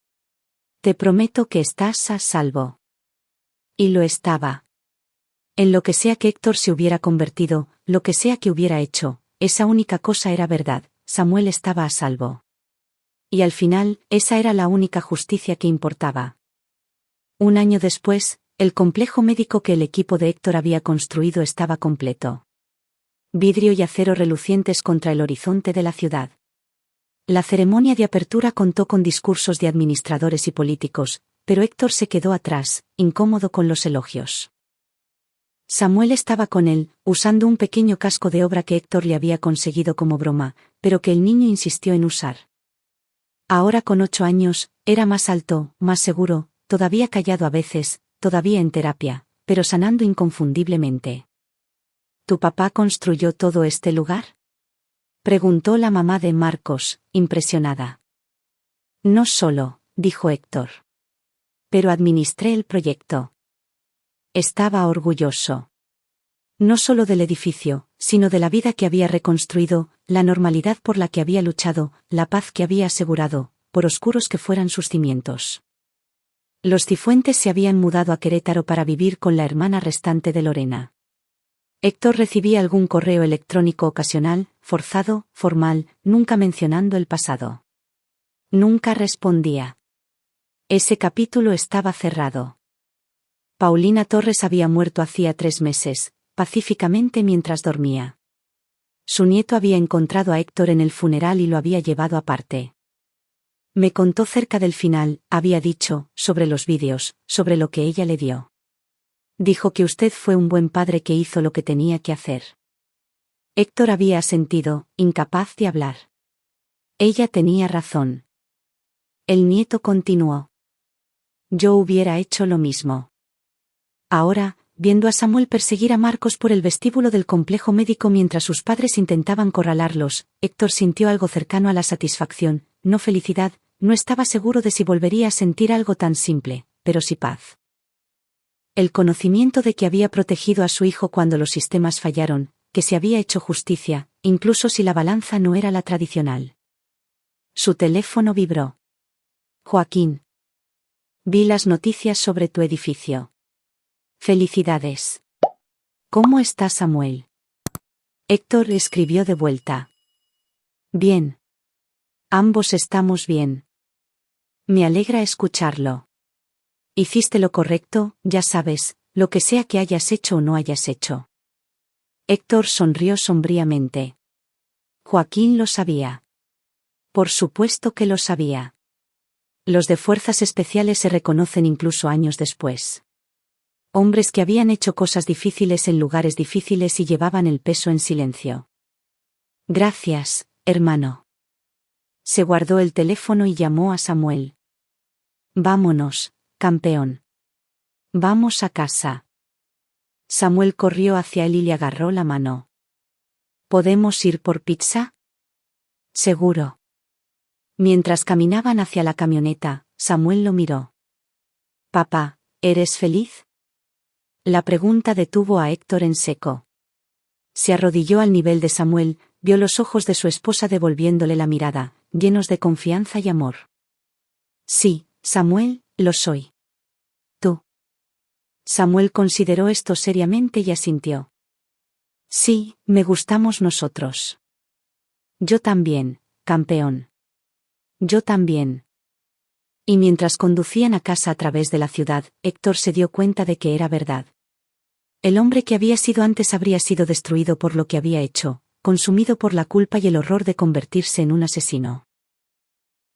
Speaker 1: Te prometo que estás a salvo. Y lo estaba. En lo que sea que Héctor se hubiera convertido, lo que sea que hubiera hecho, esa única cosa era verdad, Samuel estaba a salvo. Y al final, esa era la única justicia que importaba. Un año después, el complejo médico que el equipo de Héctor había construido estaba completo. Vidrio y acero relucientes contra el horizonte de la ciudad. La ceremonia de apertura contó con discursos de administradores y políticos, pero Héctor se quedó atrás, incómodo con los elogios. Samuel estaba con él, usando un pequeño casco de obra que Héctor le había conseguido como broma, pero que el niño insistió en usar. Ahora con 8 años, era más alto, más seguro, todavía callado a veces, todavía en terapia, pero sanando inconfundiblemente. ¿Tu papá construyó todo este lugar? Preguntó la mamá de Marcos, impresionada. No solo, dijo Héctor. Pero administré el proyecto. Estaba orgulloso. No solo del edificio, sino de la vida que había reconstruido, la normalidad por la que había luchado, la paz que había asegurado, por oscuros que fueran sus cimientos. Los Cifuentes se habían mudado a Querétaro para vivir con la hermana restante de Lorena. Héctor recibía algún correo electrónico ocasional, forzado, formal, nunca mencionando el pasado. Nunca respondía. Ese capítulo estaba cerrado. Paulina Torres había muerto hacía 3 meses, pacíficamente mientras dormía. Su nieto había encontrado a Héctor en el funeral y lo había llevado aparte. Me contó cerca del final, había dicho, sobre los vídeos, sobre lo que ella le dio. Dijo que usted fue un buen padre que hizo lo que tenía que hacer. Héctor había asentido, incapaz de hablar. Ella tenía razón. El nieto continuó. Yo hubiera hecho lo mismo. Ahora, viendo a Samuel perseguir a Marcos por el vestíbulo del complejo médico mientras sus padres intentaban corralarlos, Héctor sintió algo cercano a la satisfacción, no felicidad, no estaba seguro de si volvería a sentir algo tan simple, pero sí paz. El conocimiento de que había protegido a su hijo cuando los sistemas fallaron, que se había hecho justicia, incluso si la balanza no era la tradicional. Su teléfono vibró. Joaquín. Vi las noticias sobre tu edificio. Felicidades. ¿Cómo está Samuel? Héctor escribió de vuelta. Bien. Ambos estamos bien. Me alegra escucharlo. Hiciste lo correcto, ya sabes, lo que sea que hayas hecho o no hayas hecho. Héctor sonrió sombríamente. Joaquín lo sabía. Por supuesto que lo sabía. Los de fuerzas especiales se reconocen incluso años después. Hombres que habían hecho cosas difíciles en lugares difíciles y llevaban el peso en silencio. Gracias, hermano. Se guardó el teléfono y llamó a Samuel. Vámonos, campeón. Vamos a casa. Samuel corrió hacia él y le agarró la mano. ¿Podemos ir por pizza? Seguro. Mientras caminaban hacia la camioneta, Samuel lo miró. Papá, ¿eres feliz? La pregunta detuvo a Héctor en seco. Se arrodilló al nivel de Samuel, vio los ojos de su esposa devolviéndole la mirada, llenos de confianza y amor. Sí, Samuel, lo soy. ¿Tú? Samuel consideró esto seriamente y asintió. Sí, me gustamos nosotros. Yo también, campeón. Yo también. Y mientras conducían a casa a través de la ciudad, Héctor se dio cuenta de que era verdad. El hombre que había sido antes habría sido destruido por lo que había hecho, consumido por la culpa y el horror de convertirse en un asesino.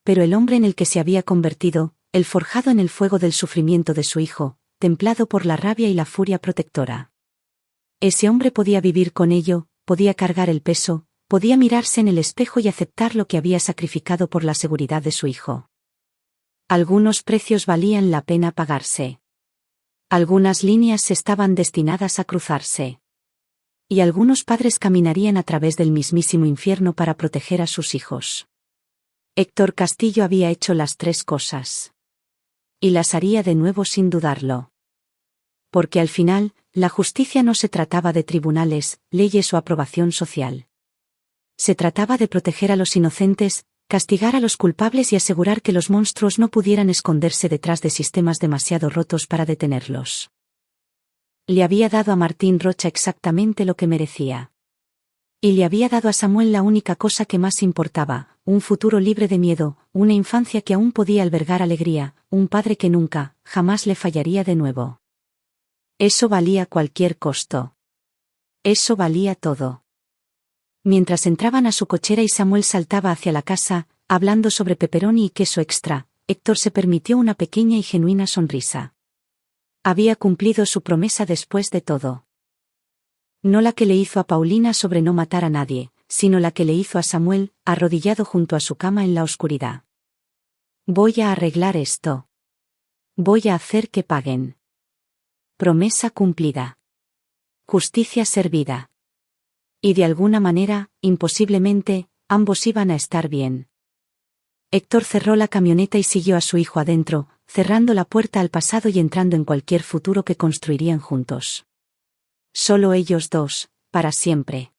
Speaker 1: Pero el hombre en el que se había convertido, el forjado en el fuego del sufrimiento de su hijo, templado por la rabia y la furia protectora. Ese hombre podía vivir con ello, podía cargar el peso, podía mirarse en el espejo y aceptar lo que había sacrificado por la seguridad de su hijo. Algunos precios valían la pena pagarse. Algunas líneas estaban destinadas a cruzarse. Y algunos padres caminarían a través del mismísimo infierno para proteger a sus hijos. Héctor Castillo había hecho las tres cosas. Y las haría de nuevo sin dudarlo. Porque al final, la justicia no se trataba de tribunales, leyes o aprobación social. Se trataba de proteger a los inocentes, castigar a los culpables y asegurar que los monstruos no pudieran esconderse detrás de sistemas demasiado rotos para detenerlos. Le había dado a Martín Rocha exactamente lo que merecía. Y le había dado a Samuel la única cosa que más importaba, un futuro libre de miedo, una infancia que aún podía albergar alegría, un padre que nunca, jamás le fallaría de nuevo. Eso valía cualquier costo. Eso valía todo. Mientras entraban a su cochera y Samuel saltaba hacia la casa, hablando sobre pepperoni y queso extra, Héctor se permitió una pequeña y genuina sonrisa. Había cumplido su promesa después de todo. No la que le hizo a Paulina sobre no matar a nadie, sino la que le hizo a Samuel, arrodillado junto a su cama en la oscuridad. Voy a arreglar esto. Voy a hacer que paguen. Promesa cumplida. Justicia servida. Y de alguna manera, imposiblemente, ambos iban a estar bien. Héctor cerró la camioneta y siguió a su hijo adentro, cerrando la puerta al pasado y entrando en cualquier futuro que construirían juntos. Solo ellos dos, para siempre.